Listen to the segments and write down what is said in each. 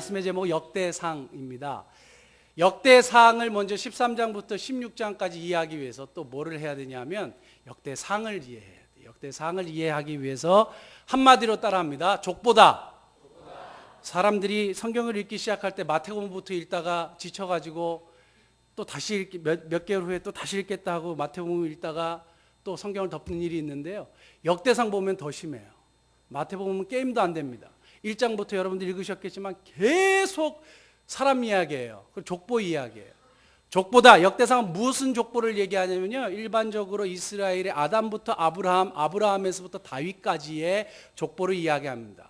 말씀의 제목 역대상입니다. 역대상을 먼저 13장부터 16장까지 이해하기 위해서 또 뭐를 해야 되냐면 역대상을 이해해야 돼요. 역대상을 이해하기 위해서 한마디로 따라합니다. 족보다. 사람들이 성경을 읽기 시작할 때 마태복음부터 읽다가 지쳐가지고 또 다시 읽기, 몇 개월 후에 또 다시 읽겠다 하고 마태복음 읽다가 또 성경을 덮는 일이 있는데요. 역대상 보면 더 심해요. 마태복음은 게임도 안 됩니다. 1장부터 여러분들 읽으셨겠지만 계속 사람 이야기예요. 그 족보 이야기예요. 족보다. 역대상은 무슨 족보를 얘기하냐면요, 일반적으로 이스라엘의 아담부터 아브라함, 아브라함에서부터 다윗까지의 족보를 이야기합니다.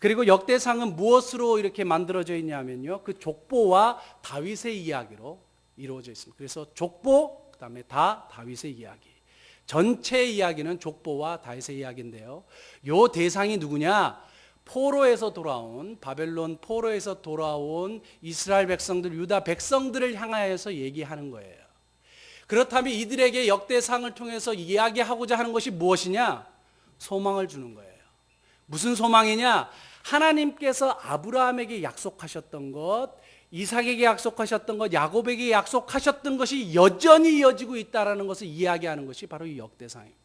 그리고 역대상은 무엇으로 이렇게 만들어져 있냐면요, 그 족보와 다윗의 이야기로 이루어져 있습니다. 그래서 족보, 그 다음에 다윗의 이야기. 전체 이야기는 족보와 다윗의 이야기인데요, 요 대상이 누구냐? 포로에서 돌아온, 바벨론 포로에서 돌아온 이스라엘 백성들, 유다 백성들을 향하여서 얘기하는 거예요. 그렇다면 이들에게 역대상을 통해서 이야기하고자 하는 것이 무엇이냐? 소망을 주는 거예요. 무슨 소망이냐? 하나님께서 아브라함에게 약속하셨던 것, 이삭에게 약속하셨던 것, 야곱에게 약속하셨던 것이 여전히 이어지고 있다는 것을 이야기하는 것이 바로 이 역대상입니다.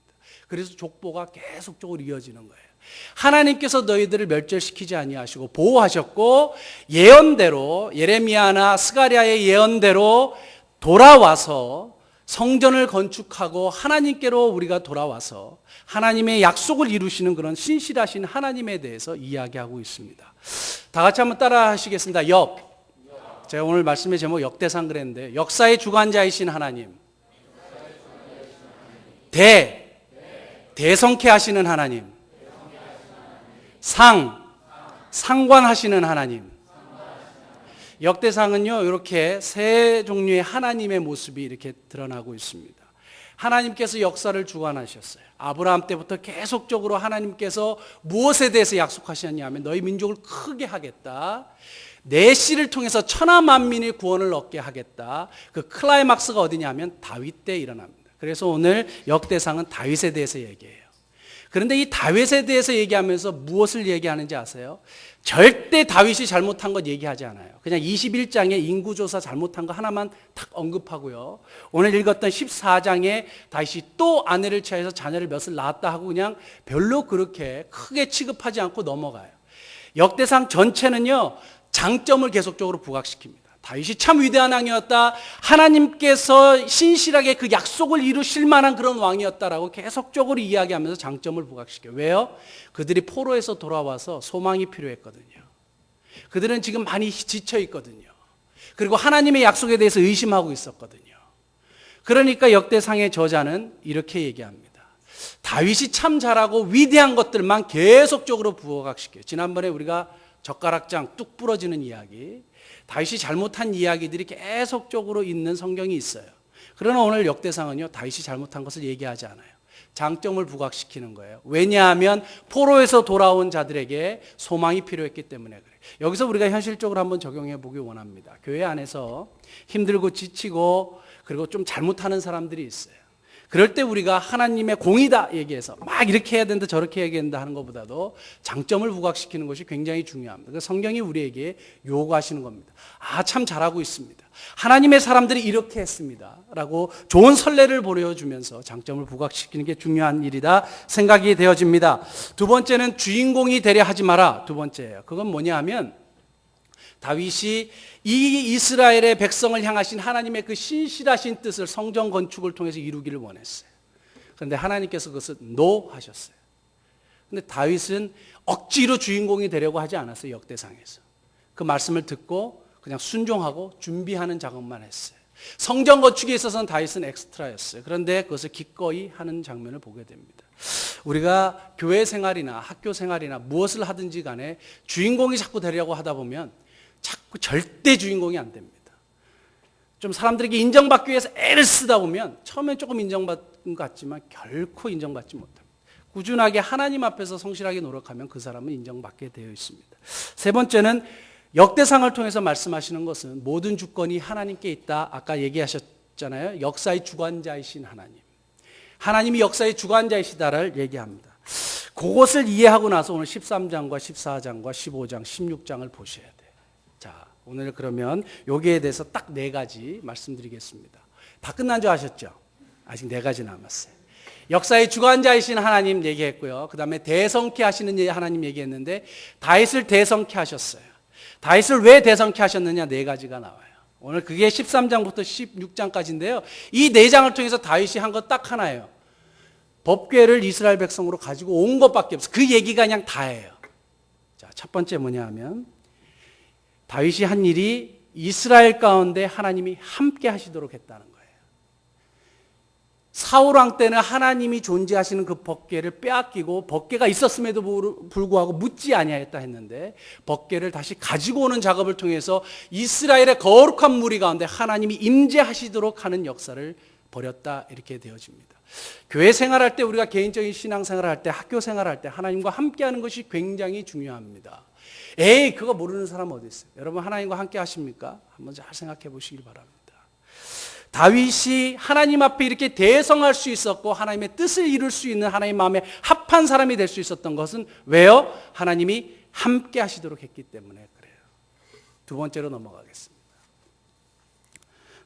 그래서 족보가 계속적으로 이어지는 거예요. 하나님께서 너희들을 멸절시키지 아니하시고 보호하셨고, 예언대로, 예레미야나 스가랴의 예언대로 돌아와서 성전을 건축하고 하나님께로 우리가 돌아와서 하나님의 약속을 이루시는 그런 신실하신 하나님에 대해서 이야기하고 있습니다. 다 같이 한번 따라 하시겠습니다. 제가 오늘 말씀의 제목 역대상 그랬는데, 역사의 주관자이신 하나님, 대성케 하시는 하나님, 상관하시는 하나님. 역대상은요, 이렇게 세 종류의 하나님의 모습이 이렇게 드러나고 있습니다. 하나님께서 역사를 주관하셨어요. 아브라함 때부터 계속적으로 하나님께서 무엇에 대해서 약속하셨냐면, 너희 민족을 크게 하겠다, 내 씨를 통해서 천하 만민의 구원을 얻게 하겠다. 그 클라이막스가 어디냐면 다윗 때 일어납니다. 그래서 오늘 역대상은 다윗에 대해서 얘기해요. 그런데 이 다윗에 대해서 얘기하면서 무엇을 얘기하는지 아세요? 절대 다윗이 잘못한 것 얘기하지 않아요. 그냥 21장에 인구조사 잘못한 거 하나만 탁 언급하고요, 오늘 읽었던 14장에 다윗이 또 아내를 취해서 자녀를 몇을 낳았다 하고 그냥 별로 그렇게 크게 취급하지 않고 넘어가요. 역대상 전체는요, 장점을 계속적으로 부각시킵니다. 다윗이 참 위대한 왕이었다, 하나님께서 신실하게 그 약속을 이루실 만한 그런 왕이었다라고 계속적으로 이야기하면서 장점을 부각시켜요. 왜요? 그들이 포로에서 돌아와서 소망이 필요했거든요. 그들은 지금 많이 지쳐 있거든요. 그리고 하나님의 약속에 대해서 의심하고 있었거든요. 그러니까 역대상의 저자는 이렇게 얘기합니다. 다윗이 참 잘하고 위대한 것들만 계속적으로 부각시켜요. 지난번에 우리가 젓가락장 뚝 부러지는 이야기, 다윗이 잘못한 이야기들이 계속적으로 있는 성경이 있어요. 그러나 오늘 역대상은요, 다윗이 잘못한 것을 얘기하지 않아요. 장점을 부각시키는 거예요. 왜냐하면 포로에서 돌아온 자들에게 소망이 필요했기 때문에 그래요. 여기서 우리가 현실적으로 한번 적용해 보기 원합니다. 교회 안에서 힘들고 지치고 그리고 좀 잘못하는 사람들이 있어요. 그럴 때 우리가 하나님의 공의다 얘기해서 막 이렇게 해야 된다 저렇게 해야 된다 하는 것보다도 장점을 부각시키는 것이 굉장히 중요합니다. 그래서 성경이 우리에게 요구하시는 겁니다. 참 잘하고 있습니다, 하나님의 사람들이 이렇게 했습니다 라고 좋은 선례를 보여주면서 장점을 부각시키는 게 중요한 일이다 생각이 되어집니다. 두 번째는 주인공이 되려 하지 마라. 두 번째예요. 그건 뭐냐 하면, 다윗이 이 이스라엘의 백성을 향하신 하나님의 그 신실하신 뜻을 성전 건축을 통해서 이루기를 원했어요. 그런데 하나님께서 그것을 노 하셨어요. 그런데 다윗은 억지로 주인공이 되려고 하지 않았어요. 역대상에서 그 말씀을 듣고 그냥 순종하고 준비하는 작업만 했어요. 성전 건축에 있어서는 다윗은 엑스트라였어요. 그런데 그것을 기꺼이 하는 장면을 보게 됩니다. 우리가 교회 생활이나 학교 생활이나 무엇을 하든지 간에 주인공이 자꾸 되려고 하다 보면 자꾸 절대 주인공이 안 됩니다. 좀 사람들에게 인정받기 위해서 애를 쓰다 보면 처음엔 조금 인정받은 것 같지만 결코 인정받지 못합니다. 꾸준하게 하나님 앞에서 성실하게 노력하면 그 사람은 인정받게 되어 있습니다. 세 번째는 역대상을 통해서 말씀하시는 것은 모든 주권이 하나님께 있다. 아까 얘기하셨잖아요. 역사의 주관자이신 하나님. 하나님이 역사의 주관자이시다를 얘기합니다. 그것을 이해하고 나서 오늘 13장과 14장과 15장, 16장을 보셔야 돼요. 오늘 그러면 여기에 대해서 딱 4가지 말씀드리겠습니다. 다 끝난 줄 아셨죠? 아직 4가지 남았어요. 역사의 주관자이신 하나님 얘기했고요. 그 다음에 대성케 하시는 하나님 얘기했는데 다윗을 대성케 하셨어요. 다윗을 왜 대성케 하셨느냐 4가지가 나와요. 오늘 그게 13장부터 16장까지인데요. 이 4장을 통해서 다윗이 한 것 딱 하나예요. 법궤를 이스라엘 백성으로 가지고 온 것밖에 없어요. 그 얘기가 그냥 다예요. 자, 첫 번째 뭐냐 하면 다윗이 한 일이 이스라엘 가운데 하나님이 함께 하시도록 했다는 거예요. 사울 왕 때는 하나님이 존재하시는 그 법궤를 빼앗기고 법궤가 있었음에도 불구하고 묻지 아니하였다 했는데 법궤를 다시 가지고 오는 작업을 통해서 이스라엘의 거룩한 무리 가운데 하나님이 임재하시도록 하는 역사를 벌였다 이렇게 되어집니다. 교회 생활할 때 우리가 개인적인 신앙생활을 할 때 학교 생활할 때 하나님과 함께하는 것이 굉장히 중요합니다. 에이 그거 모르는 사람 어디 있어요? 여러분 하나님과 함께 하십니까? 한번 잘 생각해 보시길 바랍니다. 다윗이 하나님 앞에 이렇게 대성할 수 있었고 하나님의 뜻을 이룰 수 있는 하나님 마음에 합한 사람이 될 수 있었던 것은 왜요? 하나님이 함께 하시도록 했기 때문에 그래요. 두 번째로 넘어가겠습니다.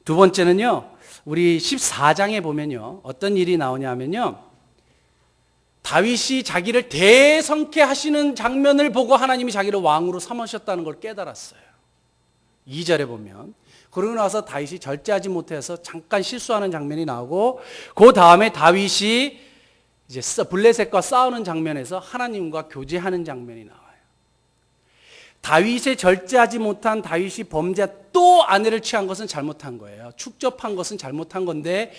두 번째는요. 우리 14장에 보면요. 어떤 일이 나오냐 하면요. 다윗이 자기를 대성케 하시는 장면을 보고 하나님이 자기를 왕으로 삼으셨다는 걸 깨달았어요. 2절에 보면 그러고 나서 다윗이 절제하지 못해서 잠깐 실수하는 장면이 나오고 그 다음에 다윗이 이제 블레셋과 싸우는 장면에서 하나님과 교제하는 장면이 나와요. 다윗의 절제하지 못한 다윗이 또 아내를 취한 것은 잘못한 거예요. 축접한 것은 잘못한 건데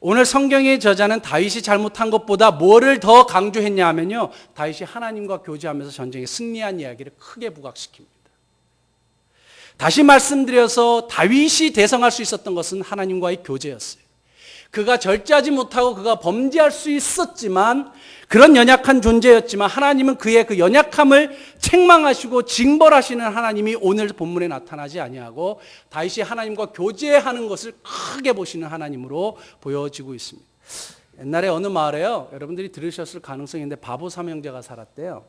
오늘 성경의 저자는 다윗이 잘못한 것보다 뭐를 더 강조했냐 하면요. 다윗이 하나님과 교제하면서 전쟁에 승리한 이야기를 크게 부각시킵니다. 다시 말씀드려서 다윗이 대성할 수 있었던 것은 하나님과의 교제였어요. 그가 절제하지 못하고 그가 범죄할 수 있었지만 그런 연약한 존재였지만 하나님은 그의 그 연약함을 책망하시고 징벌하시는 하나님이 오늘 본문에 나타나지 아니하고 다윗이 하나님과 교제하는 것을 크게 보시는 하나님으로 보여지고 있습니다. 옛날에 어느 마을에요. 여러분들이 들으셨을 가능성이 있는데 바보 삼형제가 살았대요.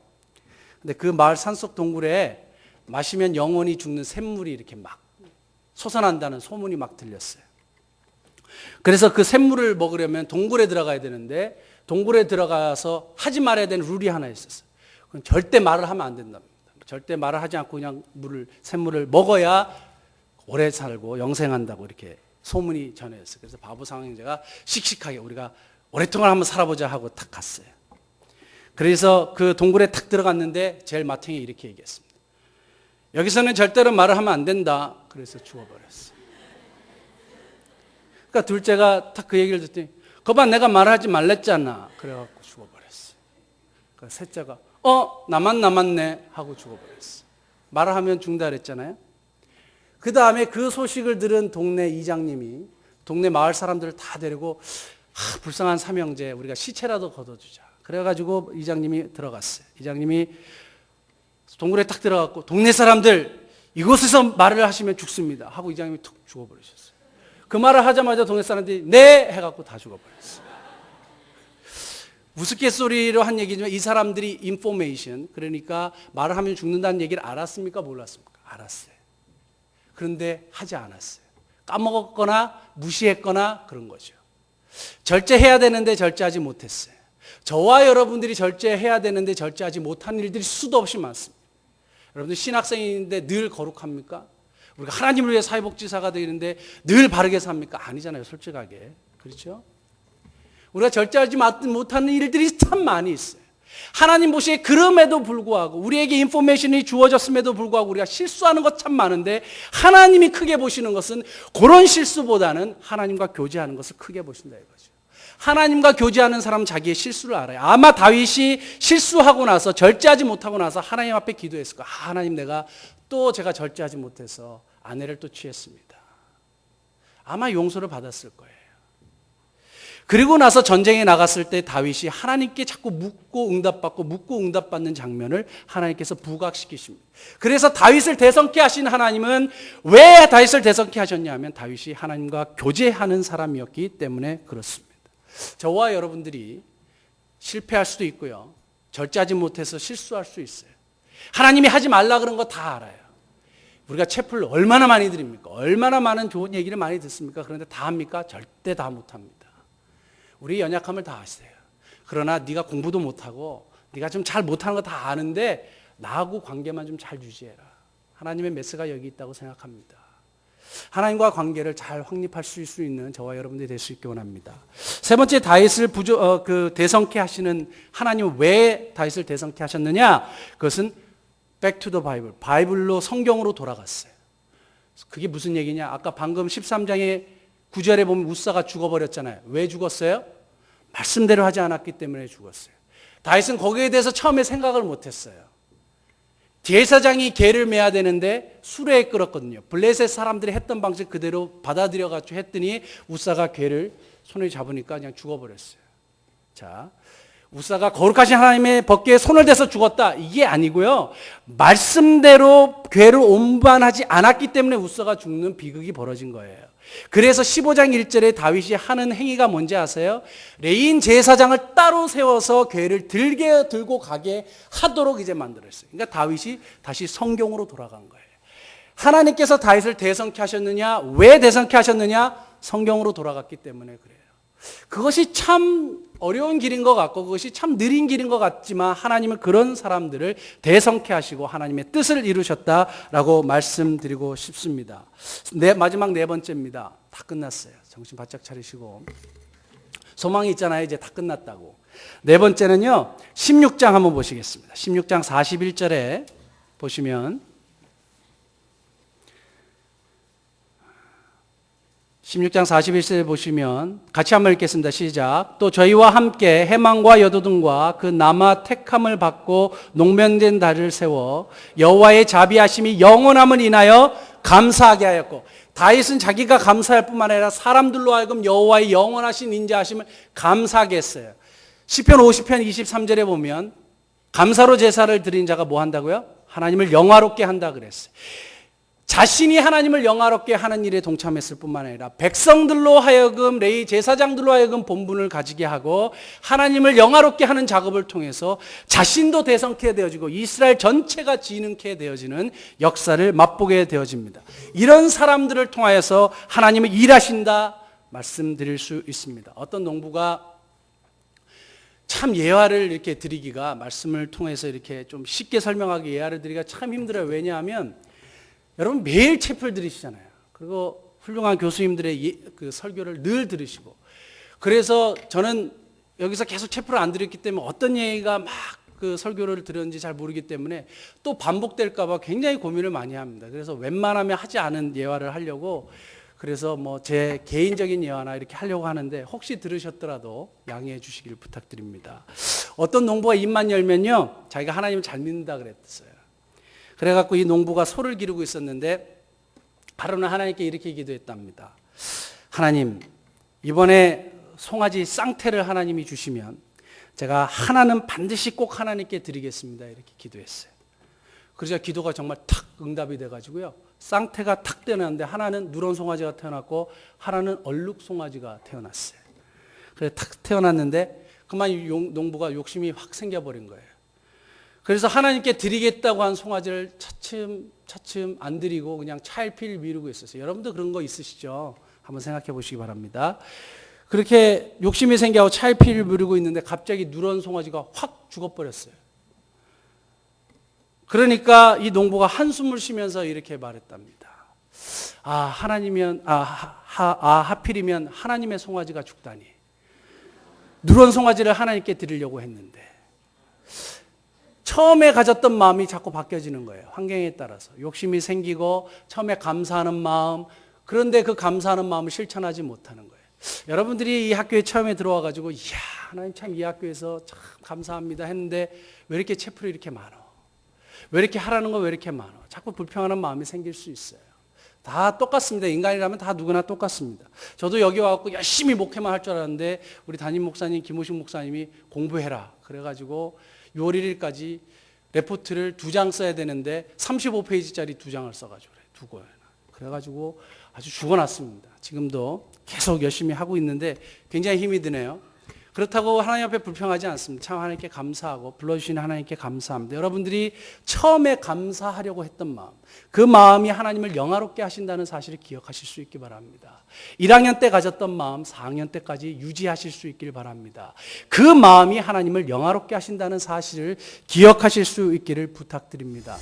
근데 그 마을 산속 동굴에 마시면 영원히 죽는 샘물이 이렇게 막 솟아난다는 소문이 막 들렸어요. 그래서 그 샘물을 먹으려면 동굴에 들어가야 되는데 동굴에 들어가서 하지 말아야 되는 룰이 하나 있었어요. 그건 절대 말을 하면 안 된답니다. 절대 말을 하지 않고 그냥 샘물을 먹어야 오래 살고 영생한다고 이렇게 소문이 전해졌어요. 그래서 바보 삼형제가 씩씩하게 우리가 오랫동안 한번 살아보자 하고 탁 갔어요. 그래서 그 동굴에 탁 들어갔는데 제일 마탱이 이렇게 얘기했습니다. 여기서는 절대로 말을 하면 안 된다. 그래서 죽어버렸어. 그러니까 둘째가 딱 그 얘기를 듣더니 거봐 내가 말하지 말랬잖아. 그래갖고 죽어버렸어. 그러니까 셋째가 나만 남았네 하고 죽어버렸어. 말을 하면 죽는다 그랬잖아요. 그 다음에 그 소식을 들은 동네 이장님이 동네 마을 사람들을 다 데리고 불쌍한 삼형제 우리가 시체라도 걷어주자. 그래가지고 이장님이 들어갔어요. 이장님이 동굴에 딱 들어갔고 동네 사람들 이곳에서 말을 하시면 죽습니다 하고 이장님이 툭 죽어버리셨어요. 그 말을 하자마자 동네 사람들이 네 해갖고 다 죽어버렸어요. 우스갯소리로 한 얘기지만 이 사람들이 인포메이션 그러니까 말을 하면 죽는다는 얘기를 알았습니까 몰랐습니까? 알았어요. 그런데 하지 않았어요. 까먹었거나 무시했거나 그런 거죠. 절제해야 되는데 절제하지 못했어요. 저와 여러분들이 절제해야 되는데 절제하지 못한 일들이 수도 없이 많습니다. 여러분들 신학생인데 늘 거룩합니까? 우리가 하나님을 위해 사회복지사가 되는데 늘 바르게 삽니까? 아니잖아요, 솔직하게. 그렇죠? 우리가 절제하지 못하는 일들이 참 많이 있어요. 하나님 보시기에 그럼에도 불구하고 우리에게 인포메이션이 주어졌음에도 불구하고 우리가 실수하는 것 참 많은데 하나님이 크게 보시는 것은 그런 실수보다는 하나님과 교제하는 것을 크게 보신다 이거죠. 하나님과 교제하는 사람은 자기의 실수를 알아요. 아마 다윗이 실수하고 나서 절제하지 못하고 나서 하나님 앞에 기도했을 거예요. 하나님 내가 또 제가 절제하지 못해서 아내를 또 취했습니다. 아마 용서를 받았을 거예요. 그리고 나서 전쟁에 나갔을 때 다윗이 하나님께 자꾸 묻고 응답받는 장면을 하나님께서 부각시키십니다. 그래서 다윗을 대성케 하신 하나님은 왜 다윗을 대성케 하셨냐 하면 다윗이 하나님과 교제하는 사람이었기 때문에 그렇습니다. 저와 여러분들이 실패할 수도 있고요. 절제하지 못해서 실수할 수 있어요. 하나님이 하지 말라 그런 거 다 알아요. 우리가 채플을 얼마나 많이 드립니까? 얼마나 많은 좋은 얘기를 많이 듣습니까? 그런데 다 합니까? 절대 다 못합니다. 우리 연약함을 다 아세요. 그러나 네가 공부도 못하고 네가 좀 잘 못하는 거 다 아는데 나하고 관계만 좀 잘 유지해라. 하나님의 메스가 여기 있다고 생각합니다. 하나님과 관계를 잘 확립할 수 있는 저와 여러분들이 될 수 있기 원합니다. 세 번째, 다윗을 대성케 하시는 하나님은 왜 다윗을 대성케 하셨느냐? 그것은 back to the Bible, 바이블로 성경으로 돌아갔어요. 그게 무슨 얘기냐? 아까 방금 13장의 9절에 보면 우사가 죽어버렸잖아요. 왜 죽었어요? 말씀대로 하지 않았기 때문에 죽었어요. 다윗은 거기에 대해서 처음에 생각을 못했어요. 제사장이 개를 매야 되는데 수레에 끌었거든요. 블레셋 사람들이 했던 방식 그대로 받아들여가지고 했더니 우사가 개를 손에 잡으니까 그냥 죽어버렸어요. 자, 우사가 거룩하신 하나님의 법궤에 손을 대서 죽었다, 이게 아니고요, 말씀대로 궤를 운반하지 않았기 때문에 우사가 죽는 비극이 벌어진 거예요. 그래서 15장 1절에 다윗이 하는 행위가 뭔지 아세요? 레인 제사장을 따로 세워서 궤를 들고 가게 하도록 이제 만들었어요. 그러니까 다윗이 다시 성경으로 돌아간 거예요. 하나님께서 다윗을 대성케 하셨느냐? 왜 대성케 하셨느냐? 성경으로 돌아갔기 때문에 그래요. 그것이 참 어려운 길인 것 같고 그것이 참 느린 길인 것 같지만 하나님은 그런 사람들을 대성케 하시고 하나님의 뜻을 이루셨다라고 말씀드리고 싶습니다. 마지막 네 번째입니다. 다 끝났어요. 정신 바짝 차리시고. 소망이 있잖아요. 이제 다 끝났다고. 네 번째는요, 16장 한번 보시겠습니다. 16장 41절에 보시면 16장 41절에 보시면 같이 한번 읽겠습니다. 시작. 또 저희와 함께 해망과 여도등과 그 남아 택함을 받고 농면된 달을 세워 여호와의 자비하심이 영원함을 인하여 감사하게 하였고, 다윗은 자기가 감사할 뿐만 아니라 사람들로 하여금 여호와의 영원하신 인자하심을 감사하게 했어요. 시편 50편 23절에 보면 감사로 제사를 드린 자가 뭐 한다고요? 하나님을 영화롭게 한다 그랬어요. 자신이 하나님을 영화롭게 하는 일에 동참했을 뿐만 아니라 백성들로 하여금, 레위 제사장들로 하여금 본분을 가지게 하고 하나님을 영화롭게 하는 작업을 통해서 자신도 대성케 되어지고 이스라엘 전체가 지능케 되어지는 역사를 맛보게 되어집니다. 이런 사람들을 통하여서 하나님은 일하신다 말씀드릴 수 있습니다. 어떤 농부가 참 예화를 이렇게 드리기가, 말씀을 통해서 이렇게 좀 쉽게 설명하기, 예화를 드리기가 참 힘들어요. 왜냐하면 여러분 매일 채플 들으시잖아요. 그리고 훌륭한 교수님들의 그 설교를 늘 들으시고, 그래서 저는 여기서 계속 채플을 안 드렸기 때문에 어떤 얘기가 막 그 설교를 들었는지 잘 모르기 때문에 또 반복될까 봐 굉장히 고민을 많이 합니다. 그래서 웬만하면 하지 않은 예화를 하려고, 그래서 뭐 제 개인적인 예화나 이렇게 하려고 하는데 혹시 들으셨더라도 양해해 주시길 부탁드립니다. 어떤 농부가 입만 열면요, 자기가 하나님을 잘 믿는다 그랬어요. 그래갖고 이 농부가 소를 기르고 있었는데 하루는 하나님께 이렇게 기도했답니다. 하나님, 이번에 송아지 쌍태를 하나님이 주시면 제가 하나는 반드시 꼭 하나님께 드리겠습니다. 이렇게 기도했어요. 그러자 기도가 정말 탁 응답이 돼가지고요, 쌍태가 탁 태어났는데 하나는 누런 송아지가 태어났고 하나는 얼룩 송아지가 태어났어요. 그래서 탁 태어났는데 그만 농부가 욕심이 확 생겨버린 거예요. 그래서 하나님께 드리겠다고 한 송아지를 차츰 안 드리고 그냥 차일피일 미루고 있었어요. 여러분도 그런 거 있으시죠? 한번 생각해 보시기 바랍니다. 그렇게 욕심이 생겨서 차일피일 미루고 있는데 갑자기 누런 송아지가 확 죽어버렸어요. 그러니까 이 농부가 한숨을 쉬면서 이렇게 말했답니다. 하필이면 하나님의 송아지가 죽다니. 누런 송아지를 하나님께 드리려고 했는데. 처음에 가졌던 마음이 자꾸 바뀌어지는 거예요. 환경에 따라서. 욕심이 생기고 처음에 감사하는 마음, 그런데 그 감사하는 마음을 실천하지 못하는 거예요. 여러분들이 이 학교에 처음에 들어와가지고 이야, 하나님 참 이 학교에서 참 감사합니다 했는데 왜 이렇게 채플이 이렇게 많아? 왜 이렇게 하라는 거 왜 이렇게 많아? 자꾸 불평하는 마음이 생길 수 있어요. 다 똑같습니다. 인간이라면 다 누구나 똑같습니다. 저도 여기 와서 열심히 목회만 할 줄 알았는데 우리 담임 목사님, 김호식 목사님이 공부해라 그래가지고 6월 1일까지 레포트를 2장 써야 되는데 35페이지짜리 2장을 써가지고 그래, 2권이나. 그래가지고 아주 죽어났습니다. 지금도 계속 열심히 하고 있는데 굉장히 힘이 드네요. 그렇다고 하나님 앞에 불평하지 않습니다. 참 하나님께 감사하고 불러주신 하나님께 감사합니다. 여러분들이 처음에 감사하려고 했던 마음, 그 마음이 하나님을 영화롭게 하신다는 사실을 기억하실 수 있기 바랍니다. 1학년 때 가졌던 마음 4학년 때까지 유지하실 수 있길 바랍니다. 그 마음이 하나님을 영화롭게 하신다는 사실을 기억하실 수 있기를 부탁드립니다.